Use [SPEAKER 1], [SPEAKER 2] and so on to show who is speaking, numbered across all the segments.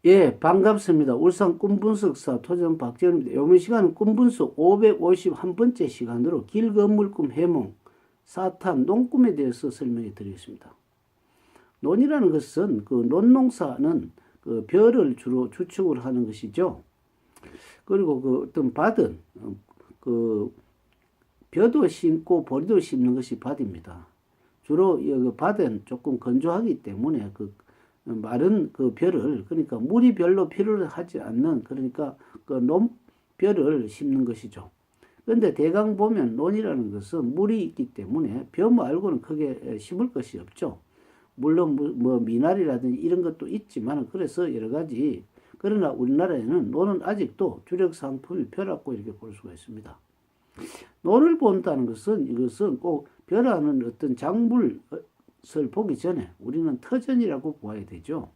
[SPEAKER 1] 예, 반갑습니다. 울산 꿈분석사 토전 박재훈입니다. 이번 시간은 꿈분석 551번째 시간으로 길건물꿈 해몽, 사탄, 논꿈에 대해서 설명해 드리겠습니다. 논이라는 것은 논농사는 별을 주로 주축을 하는 것이죠. 그리고 어떤 밭은 벼도 심고 보리도 심는 것이 밭입니다. 주로 밭은 조금 건조하기 때문에 마른 벼를, 그러니까 물이 별로 필요를 하지 않는, 그러니까 논벼를 심는 것이죠. 그런데 대강 보면 논이라는 것은 물이 있기 때문에 벼 말고는 크게 심을 것이 없죠. 물론 뭐 미나리라든지 이런 것도 있지만, 그래서 여러 가지. 그러나 우리나라에는 논은 아직도 주력 상품이 벼라고 이렇게 볼 수가 있습니다. 논을 본다는 것은, 이것은 꼭 벼라는 어떤 작물 보기 전에 우리는 터전이라고 보아야 되죠.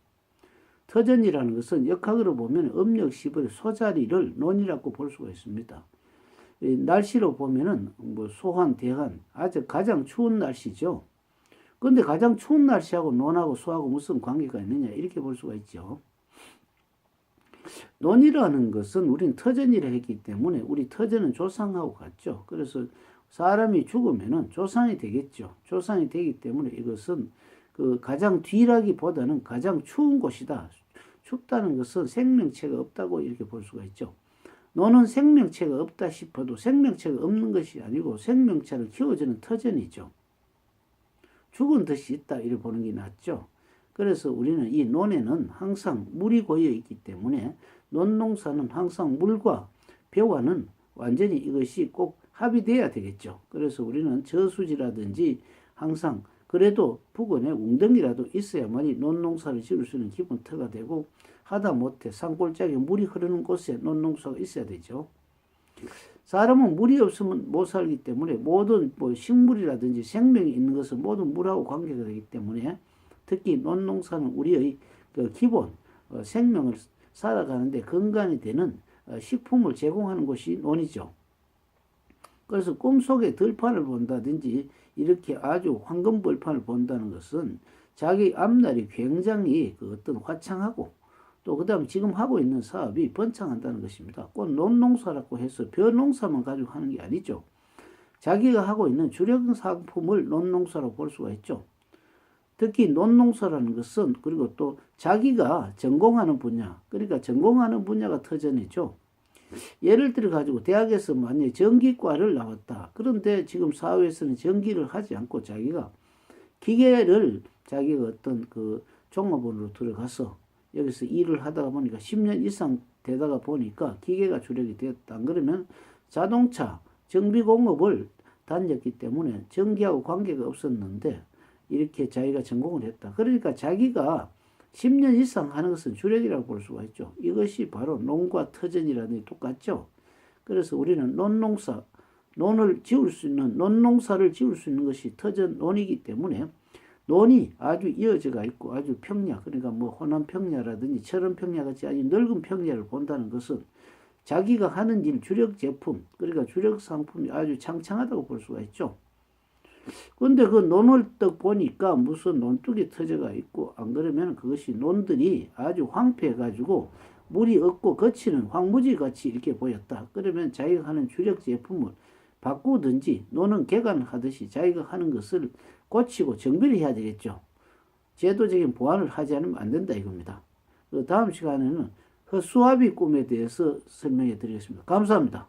[SPEAKER 1] 터전이라는 것은 역학으로 보면 음력 10월 소자리를 논이라고 볼 수가 있습니다. 날씨로 보면은 소한, 대한, 아주 가장 추운 날씨죠. 그런데 가장 추운 날씨하고 논하고 소하고 무슨 관계가 있느냐, 이렇게 볼 수가 있죠. 논이라는 것은 우린 터전이라 했기 때문에 우리 터전은 조상하고 같죠. 그래서 사람이 죽으면은 조상이 되겠죠. 조상이 되기 때문에 이것은 가장 뒤라기보다는 가장 추운 곳이다. 춥다는 것은 생명체가 없다고 이렇게 볼 수가 있죠. 논은 생명체가 없다 싶어도 생명체가 없는 것이 아니고 생명체를 키워주는 터전이죠. 죽은 듯이 있다 이렇게 보는 게 낫죠. 그래서 우리는 이 논에는 항상 물이 고여 있기 때문에 논농사는 항상 물과 벼와는 완전히 이것이 꼭 합의돼야 되겠죠. 그래서 우리는 저수지라든지 항상 그래도 부근에 웅덩이라도 있어야만이 논농사를 지을 수 있는 기본터가 되고, 하다못해 산골짜기 물이 흐르는 곳에 논농사가 있어야 되죠. 사람은 물이 없으면 못 살기 때문에 모든 식물이라든지 생명이 있는 것은 모두 물하고 관계가 되기 때문에 특히 논농사는 우리의 기본 생명을 살아가는데 근간이 되는 식품을 제공하는 곳이 논이죠. 그래서 꿈속에 들판을 본다든지 이렇게 아주 황금벌판을 본다는 것은 자기 앞날이 굉장히 어떤 화창하고, 또 그 다음에 지금 하고 있는 사업이 번창한다는 것입니다. 꼭 논농사라고 해서 벼농사만 가지고 하는 게 아니죠. 자기가 하고 있는 주력 상품을 논농사라고 볼 수가 있죠. 특히 논농사라는 것은, 그리고 또 자기가 전공하는 분야, 그러니까 전공하는 분야가 터전이죠. 예를 들어 가지고 대학에서 만약에 전기과를 나왔다. 그런데 지금 사회에서는 전기를 하지 않고 자기가 기계를 자기가 어떤 종업원으로 들어가서 여기서 일을 하다가 보니까 10년 이상 되다가 보니까 기계가 주력이 되었다. 그러면 자동차 정비공업을 다녔기 때문에 전기하고 관계가 없었는데 이렇게 자기가 전공을 했다. 그러니까 자기가 10년 이상 하는 것은 주력이라고 볼 수가 있죠. 이것이 바로 논과 터전이라는 게 똑같죠. 그래서 우리는 논을 지을 수 있는, 논농사를 지을 수 있는 것이 터전 논이기 때문에 논이 아주 이어져가 있고 아주 평야, 그러니까 호남 평야라든지 철원 평야 같이 아주 넓은 평야를 본다는 것은 자기가 하는 일 주력 제품, 그러니까 주력 상품이 아주 창창하다고 볼 수가 있죠. 근데 논을 딱 보니까 무슨 논둑이 터져가 있고, 안 그러면 그것이 논들이 아주 황폐해가지고 물이 없고 거치는 황무지 같이 이렇게 보였다. 그러면 자기가 하는 주력 제품을 바꾸든지 논은 개간하듯이 자기가 하는 것을 고치고 정비를 해야 되겠죠. 제도적인 보완을 하지 않으면 안 된다 이겁니다. 다음 시간에는 수아비 꿈에 대해서 설명해 드리겠습니다. 감사합니다.